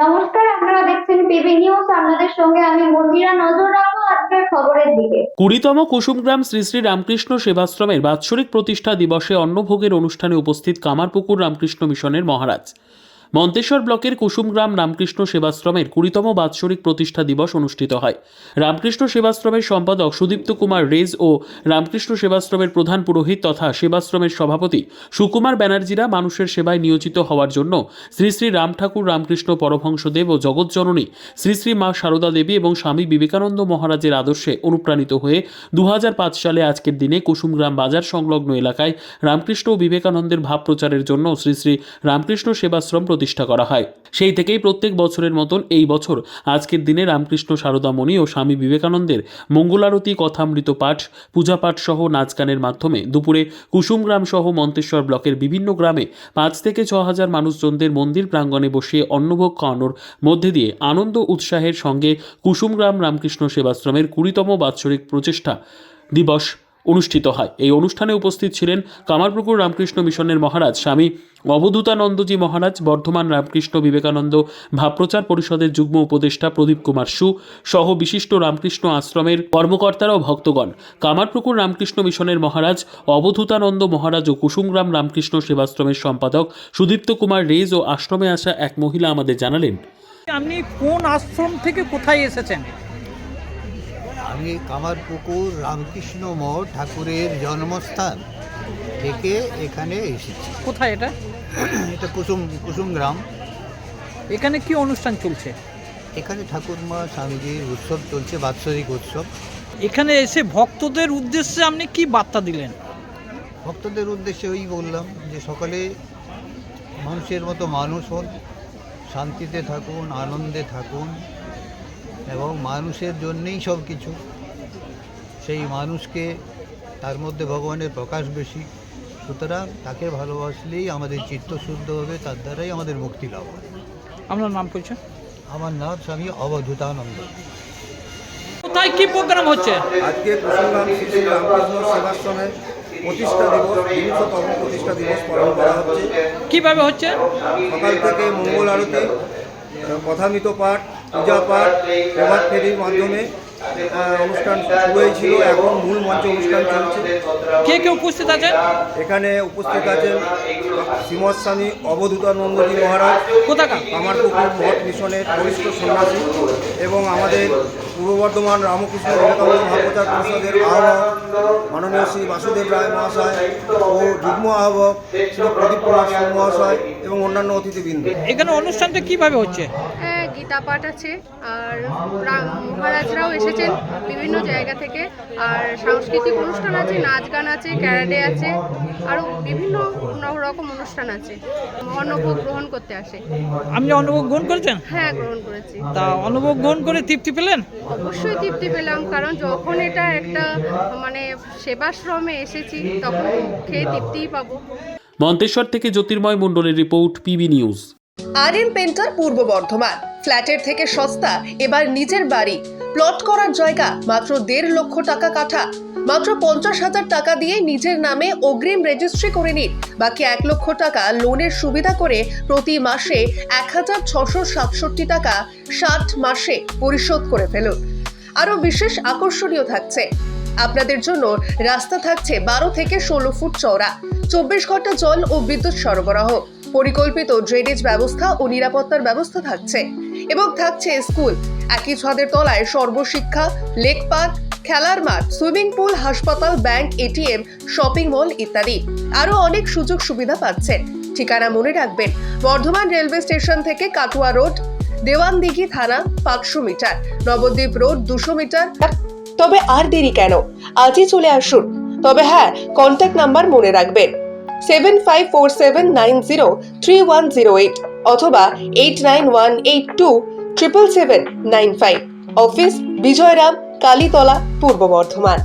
নমস্কার, আপনারা দেখছেন পিবি নিউজ। আপনাদের সঙ্গে আমি মন্দিরা। নজর রাখবো আজকের খবরের দিকে। 20তম কুসুমগ্রাম শ্রী শ্রী রামকৃষ্ণ সেবাশ্রমের বাৎসরিক প্রতিষ্ঠা দিবসে অন্নভোগের অনুষ্ঠানে উপস্থিত কামারপুকুর রামকৃষ্ণ মিশনের মহারাজ। মন্তেশ্বর ব্লকের কুসুমগ্রাম রামকৃষ্ণ সেবাশ্রমের 20তম বাৎসরিক প্রতিষ্ঠা দিবস অনুষ্ঠিত হয়। রামকৃষ্ণ সেবাশ্রমের সম্পাদক সুদীপ্ত কুমার রেজ ও রামকৃষ্ণ সেবাশ্রমের প্রধান পুরোহিত তথা সেবাশ্রমের সভাপতি সুকুমার ব্যানার্জিরা মানুষের সেবায় নিয়োজিত হওয়ার জন্য শ্রী শ্রী রাম ঠাকুর রামকৃষ্ণ পরমহংসদেব ও জগৎজননী শ্রী শ্রী মা সারদা দেবী এবং স্বামী বিবেকানন্দ মহারাজের আদর্শে অনুপ্রাণিত হয়ে 2005 সালে আজকের দিনে কুসুমগ্রাম বাজার সংলগ্ন এলাকায় রামকৃষ্ণ ও বিবেকানন্দের ভাব প্রচারের জন্য শ্রী শ্রী রামকৃষ্ণ সেবাশ্রম প্রতিষ্ঠা করা হয়। সেই থেকেই প্রত্যেক বছরের মতন এই বছর আজকের দিনে রামকৃষ্ণ সারদামণি ও স্বামী বিবেকানন্দের মঙ্গলারতি, কথামৃত পাঠ, পূজা পাঠ সহ নাচ গানের মাধ্যমে দুপুরে কুসুমগ্রাম সহ মন্তেশ্বর ব্লকের বিভিন্ন গ্রামে 5 থেকে 6 হাজার মানুষজনদের মন্দির প্রাঙ্গণে বসিয়ে অন্নভোগ খাওয়ানোর মধ্যে দিয়ে আনন্দ উৎসাহের সঙ্গে কুসুমগ্রাম রামকৃষ্ণ সেবাশ্রমের 20তম বাৎসরিক প্রচেষ্টা দিবস অনুষ্ঠিত হয়। এই অনুষ্ঠানে উপস্থিত ছিলেন কামারপুকুর রামকৃষ্ণ মিশনের মহারাজ স্বামী অবধূতানন্দজি মহারাজ, বর্ধমান রামকৃষ্ণ বিবেকানন্দ ভাবপ্রচার পরিষদের যুগ্ম উপদেষ্টা প্রদীপ কুমার সু সহ বিশিষ্ট রামকৃষ্ণ আশ্রমের কর্মকর্তারা ও ভক্তগণ। কামারপুকুর রামকৃষ্ণ মিশনের মহারাজ অবধূতানন্দ মহারাজ ও কুসুমগ্রাম রামকৃষ্ণ সেবাশ্রমের সম্পাদক সুদীপ্ত কুমার রেজ ও আশ্রমে আসা এক মহিলা আমাদের জানালেন, আপনি কোন আশ্রম থেকে কোথায় এসেছেন? আমি কামারপুকুর রামকৃষ্ণ মঠ ঠাকুরের জন্মস্থান থেকে এখানে এসেছি। কোথায় এটা? এটা কুসুমগ্রাম। এখানে কি অনুষ্ঠান চলছে? এখানে ঠাকুরমা স্বামীজির উৎসব চলছে, বাৎসরিক উৎসব। এখানে এসে ভক্তদের উদ্দেশ্যে আপনি কি বার্তা দিলেন? ভক্তদের উদ্দেশ্যে ওই বললাম যে সকলে মানুষের মতো মানুষ হন, শান্তিতে থাকুন, আনন্দে থাকুন এবং মানুষের জন্যেই সব কিছু। সেই মানুষকে, তার মধ্যে ভগবানের প্রকাশ বেশি, সুতরাং তাকে ভালোবাসলেই আমাদের চিত্ত শুদ্ধ হবে, তার দ্বারাই আমাদের মুক্তি লাভ হবে। আপনার নাম পরিচয়? আমার নাম স্বামী অবধূতানন্দ। কোথায় কি প্রোগ্রাম হচ্ছে? আজকে কুসুমগ্রাম শ্রী শ্রী রামকৃষ্ণ সেবাশ্রমের প্রতিষ্ঠা দিবস, 20তম প্রতিষ্ঠা দিবস পালন করা হচ্ছে। কিভাবে হচ্ছে? সকাল থেকে মঙ্গল আরতি, কথামৃত পাঠ, পূজা পাঠ, প্রভাত ফেরির মাধ্যমে অনুষ্ঠান শুরু হয়েছিল। এখন মূল মঞ্চ অনুষ্ঠান চলছে। কে কে উপস্থিত আছেন? এখানে উপস্থিত আছেন শ্রীমৎ স্বামী অবধূতানন্দজি মহারাজ, কোথাকার? কামারপুকুর মঠ মিশনের বরিষ্ঠ সন্ন্যাসী এবং আমাদের পূর্ব বর্ধমান রামকৃষ্ণ বিবেকানন্দ ভাবপ্রচার পরিষদের আহ্বায়ক মাননীয় শ্রী বাসুদেব রায় মহাশয় ও যুগ্ম আহ্বায়ক শ্রী প্রদীপ কুমার সু মহাশয় এবং অন্যান্য অতিথিবৃন্দ। এখানে অনুষ্ঠানটা কিভাবে হচ্ছে? গীতা পাঠ আছে, আর মহারাজরাও এসেছেন বিভিন্ন জায়গা থেকে, আর সাংস্কৃতিক অনুষ্ঠান আছে, নাচ গান আছে, ক্যারাটে আছে, আরও বিভিন্ন রকম অনুষ্ঠান আছে। অন্নভোগ গ্রহণ করতে আসে। আপনি অন্নভোগ গ্রহণ করেছেন? হ্যাঁ, গ্রহণ করেছি। তা অন্নভোগ গ্রহণ করে তৃপ্তি পেলেন? অবশ্যই তৃপ্তি পেলাম, কারণ যখন এটা একটা সেবাশ্রমে এসেছি তখন খেয়ে তৃপ্তিই পাবো। মন্তেশ্বর থেকে জ্যোতির্ময় মণ্ডলের report, PB news. RM painter পূর্ব বর্ধমান। ফ্ল্যাটের থেকে সস্তা এবার নিজের বাড়ি। প্লট করার জায়গা মাত্র 1.5 লক্ষ টাকা কাঠা। মাত্র 50,000 টাকা দিয়ে নিজের নামে অগ্রিম রেজিস্ট্রি করে নিন। বাকি 1 লক্ষ টাকা লোনের সুবিধা করে প্রতি মাসে 1,667 টাকা 60 মাসে পরিশোধ করে ফেলুন। আরও বিশেষ আকর্ষণীয় থাকছে, আপনাদের জন্য রাস্তা থাকছে 12 থেকে 16 ফুট চওড়া, 24 ঘন্টা জল ও বিদ্যুৎ সরবরাহ, পরিকল্পিত ড্রেনেজ ব্যবস্থা ও নিরাপত্তার ব্যবস্থা থাকছে এবং থাকছে স্কুল। একই ছাদের তলায় সর্বশিক্ষা, লেক পার্ক, খেলার মাঠ, সুইমিং পুল, হাসপাতাল, ব্যাংক, এটিএম, শপিং মল ইত্যাদি আরও অনেক সুযোগ সুবিধা পাচ্ছেন। ঠিকানা মনে রাখবেন, বর্ধমান রেলওয়ে স্টেশন থেকে কাটুয়া রোড, দেওয়ানদিঘি থানা 500 মিটার, নবদ্বীপ রোড 200 মিটার। তবে আর দেরি কেন, আজই চলে আসুন। তবে হ্যাঁ, কন্ট্যাক্ট নাম্বার মনে রাখবেন 7547903108 অথবা 8918277795। অফিস বিজয়রাম, কালীতলা, পূর্ব বর্ধমান।